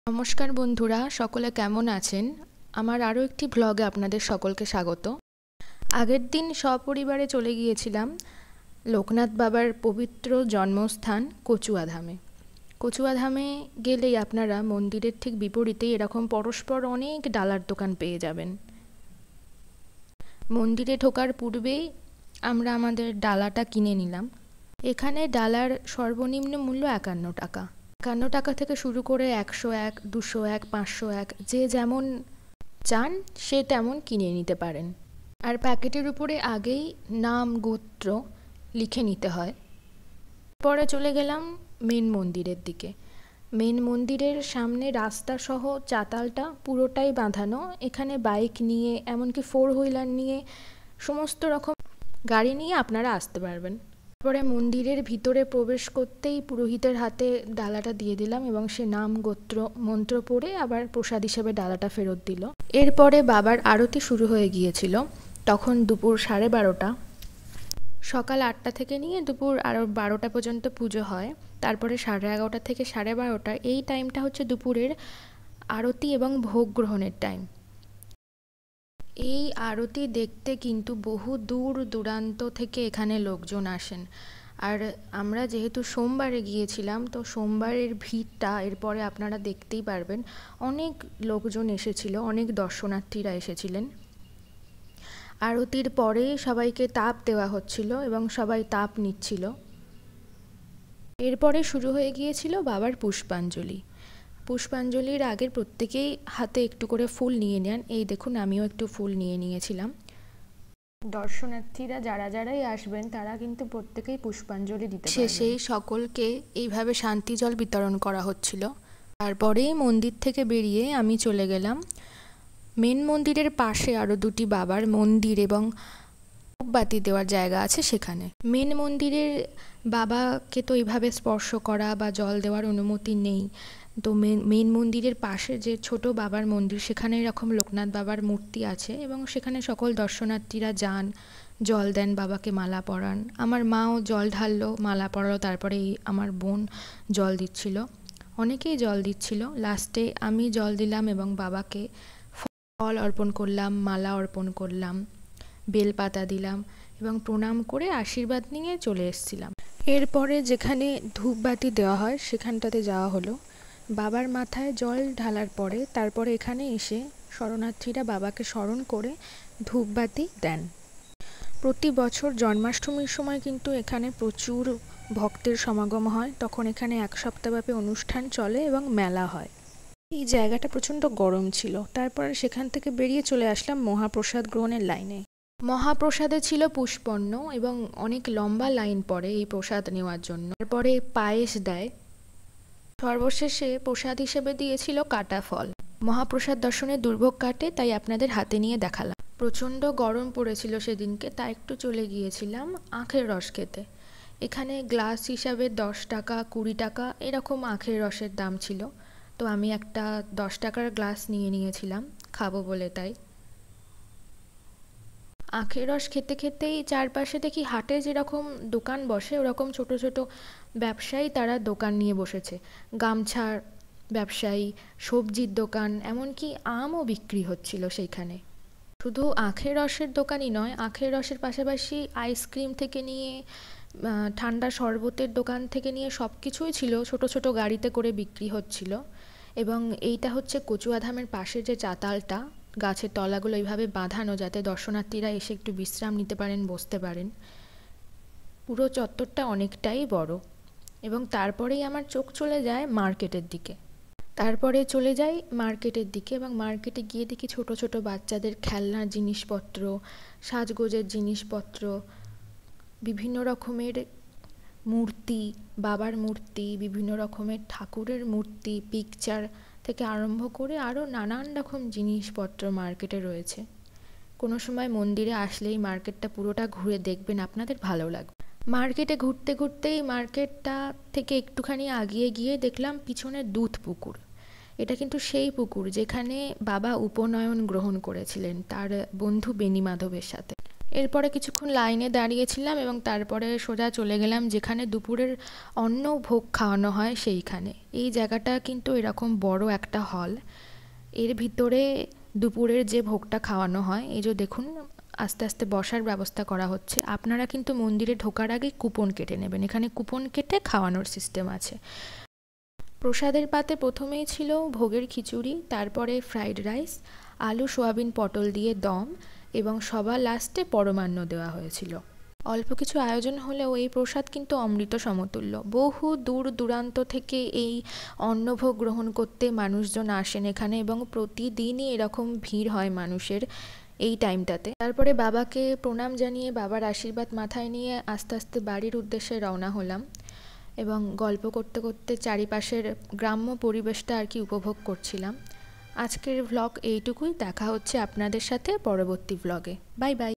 নমস্কার বন্ধুরা, সকলে কেমন আছেন? আমার আরও একটি ব্লগে আপনাদের সকলকে স্বাগত। আগের দিন সপরিবারে চলে গিয়েছিলাম লোকনাথ বাবার পবিত্র জন্মস্থান কচুয়াধামে। কচুয়াধামে গেলেই আপনারা মন্দিরের ঠিক বিপরীতেই এরকম পরস্পর অনেক ডালার দোকান পেয়ে যাবেন। মন্দিরে ঢোকার পূর্বেই আমরা আমাদের ডালাটা কিনে নিলাম। এখানে ডালার সর্বনিম্ন মূল্য 51 টাকা। 51 টাকা থেকে শুরু করে 101, 201, 501 যে যেমন চান সে তেমন কিনে নিতে পারেন। আর প্যাকেটের উপরে আগেই নাম গোত্র লিখে নিতে হয়। পরে চলে গেলাম মেন মন্দিরের দিকে। মেন মন্দিরের সামনে রাস্তা সহ চাতালটা পুরোটাই বাঁধানো। এখানে বাইক নিয়ে এমনকি 4 হুইলার নিয়ে সমস্ত রকম গাড়ি নিয়ে আপনারা আসতে পারবেন। তারপরে মন্দিরের ভিতরে প্রবেশ করতেই পুরোহিতের হাতে ডালাটা দিয়ে দিলাম এবং সে নাম গোত্র মন্ত্র পড়ে আবার প্রসাদ হিসেবে ডালাটা ফেরত দিল। এরপরে বাবার আরতি শুরু হয়ে গিয়েছিল। তখন দুপুর 12:30। সকাল 8টা থেকে নিয়ে দুপুর আরও 12টা পর্যন্ত পুজো হয়। তারপরে 11:30 থেকে 12:30 এই টাইমটা হচ্ছে দুপুরের আরতি এবং ভোগ গ্রহণের টাইম। এই আরতি দেখতে কিন্তু বহু দূর দূরান্ত থেকে এখানে লোকজন আসেন। আর আমরা যেহেতু সোমবারে গিয়েছিলাম, তো সোমবারের ভিড়টা এরপরে আপনারা দেখতেই পারবেন। অনেক লোকজন এসেছিল, অনেক দর্শনার্থীরা এসেছিলেন। আরতির পরে সবাইকে তাপ দেওয়া হচ্ছিল এবং সবাই তাপ নিচ্ছিল। এরপরে শুরু হয়ে গিয়েছিল বাবার পুষ্পাঞ্জলি। পুষ্পাঞ্জলির আগে প্রত্যেকেই হাতে একটু করে ফুল নিয়ে নেন। এই দেখুন, আমিও একটু ফুল নিয়ে নিয়েছিলাম। দর্শনার্থীরা যারাই আসবেন তারা কিন্তু প্রত্যেকেই পুষ্পাঞ্জলি দিতে পারবেন। শেষেই সকলকে এইভাবে শান্তি জল বিতরণ করা হচ্ছিল। তারপরেই মন্দির থেকে বেরিয়ে আমি চলে গেলাম মেন মন্দিরের পাশে আরও দুটি বাবার মন্দির এবং ধূপবাতি দেওয়ার জায়গা আছে সেখানে। মেন মন্দিরের বাবাকে তো এইভাবে স্পর্শ করা বা জল দেওয়ার অনুমতি নেই। তো মেন মন্দিরের পাশে যে ছোট বাবার মন্দির, সেখানে এরকম লোকনাথ বাবার মূর্তি আছে এবং সেখানে সকল দর্শনার্থীরা যান, জল দেন, বাবাকে মালা পরান। আমার মাও জল ঢাললো, মালা পরালো, তারপরে আমার বোন জল দিচ্ছিল, অনেকেই জল দিচ্ছিল। লাস্টে আমি জল দিলাম এবং বাবাকে ফল অর্পণ করলাম, মালা অর্পণ করলাম, বেলপাতা দিলাম এবং প্রণাম করে আশীর্বাদ নিয়ে চলে এসেছিলাম। এরপরে যেখানে ধূপবাতি দেওয়া হয় সেখানটাতে যাওয়া হলো। বাবার মাথায় জল ঢালার পরে তারপরে এখানে এসে শরণার্থীরা বাবাকে স্মরণ করে ধূপবাতি দেন। প্রতি বছর জন্মাষ্টমীর সময় কিন্তু এখানে প্রচুর ভক্তের সমাগম হয়। তখন এখানে 1 সপ্তাহব্যাপী অনুষ্ঠান চলে এবং মেলা হয়। এই জায়গাটা প্রচণ্ড গরম ছিল। তারপরে সেখান থেকে বেরিয়ে চলে আসলাম মহাপ্রসাদ গ্রহণের লাইনে। মহাপ্রসাদে ছিল পুষ্পন্ন এবং অনেক লম্বা লাইন পড়ে এই প্রসাদ নেওয়ার জন্য। তারপরে পায়েস দেয়। সর্বশেষে প্রসাদ হিসেবে দিয়েছিল কাটা ফল। মহাপ্রসাদ দর্শনে দুর্ভোগ কাটে, তাই আপনাদের হাতে নিয়ে দেখালাম। প্রচণ্ড গরম পড়েছিল সেদিনকে, তাই একটু চলে গিয়েছিলাম আখের রস খেতে। এখানে গ্লাস হিসাবে 10 টাকা, 20 টাকা এরকম আখের রসের দাম ছিল। তো আমি একটা 10 টাকার গ্লাস নিয়ে নিয়েছিলাম খাবো বলে। তাই আখের রস খেতে খেতেই চারপাশে দেখি হাটে যেরকম দোকান বসে ওরকম ছোট ছোট ব্যবসায়ী তারা দোকান নিয়ে বসেছে। গামছার ব্যবসায়ী, সবজির দোকান, এমনকি আমও বিক্রি হচ্ছিল সেইখানে। শুধু আখের রসের দোকানই নয়, আখের রসের পাশাপাশি আইসক্রিম থেকে নিয়ে ঠান্ডা শরবতের দোকান থেকে নিয়ে সব কিছুই ছিল, ছোট ছোট গাড়িতে করে বিক্রি হচ্ছিল। এবং এইটা হচ্ছে কচুয়াধামের পাশে যে চাতালটা, গাছের তলাগুলো এইভাবে বাঁধানো যাতে দর্শনার্থীরা এসে একটু বিশ্রাম নিতে পারেন, বসতে পারেন। পুরো চত্বরটা অনেকটাই বড়। এবং তারপরেই আমার চোখ চলে যায় মার্কেটের দিকে। এবং মার্কেটে গিয়ে দেখি ছোট ছোট বাচ্চাদের খেলনার জিনিসপত্র, সাজগোজের জিনিসপত্র, বিভিন্ন রকমের মূর্তি, বাবার মূর্তি, বিভিন্ন রকমের ঠাকুরের মূর্তি, পিকচার থেকে আরম্ভ করে আরও নানান রকম জিনিসপত্র মার্কেটে রয়েছে। কোনো সময় মন্দিরে আসলেই মার্কেটটা পুরোটা ঘুরে দেখবেন, আপনাদের ভালো লাগবে। মার্কেটে ঘুরতে ঘুরতেই মার্কেটটা থেকে একটুখানি আগিয়ে গিয়ে দেখলাম পিছনে দুধ পুকুর। এটা কিন্তু সেই পুকুর যেখানে বাবা উপনয়ন গ্রহণ করেছিলেন তার বন্ধু বেণী মাধবের সাথে। এরপরে কিছুক্ষণ লাইনে দাঁড়িয়েছিলাম এবং তারপরে সোজা চলে গেলাম যেখানে দুপুরের অন্ন ভোগ খাওয়ানো হয় সেইখানে। এই জায়গাটা কিন্তু এরকম বড় একটা হল, এর ভিতরে দুপুরের যে ভোগটা খাওয়ানো হয়, এই যে দেখুন আস্তে আস্তে বসার ব্যবস্থা করা হচ্ছে। আপনারা কিন্তু মন্দিরে ঢোকার আগে কুপন কেটে নেবেন, এখানে কুপন কেটে খাওয়ানোর সিস্টেম আছে। প্রসাদের পাতে প্রথমেই ছিল ভোগের খিচুড়ি, তারপরে ফ্রাইড রাইস, আলু সোয়াবিন পটল দিয়ে দম এবং সবার লাস্টে পরমান্ন দেওয়া হয়েছিল। অল্প কিছু আয়োজন হলেও এই প্রসাদ কিন্তু অমৃত সমতুল্য। বহু দূর দূরান্ত থেকে এই অন্নভোগ গ্রহণ করতে মানুষজন আসেন এখানে এবং প্রতিদিনই এরকম ভিড় হয় মানুষের এই টাইমটাতে। তারপরে বাবাকে প্রণাম জানিয়ে বাবার আশীর্বাদ মাথায় নিয়ে আস্তে আস্তে বাড়ির উদ্দেশ্যে রওনা হলাম এবং গল্প করতে করতে চারিপাশের গ্রাম্য পরিবেশটা আর কি উপভোগ করছিলাম। আজকের ভ্লগ এইটুকুই, দেখা হচ্ছে আপনাদের সাথে পরবর্তী ভ্লগে। Bye bye.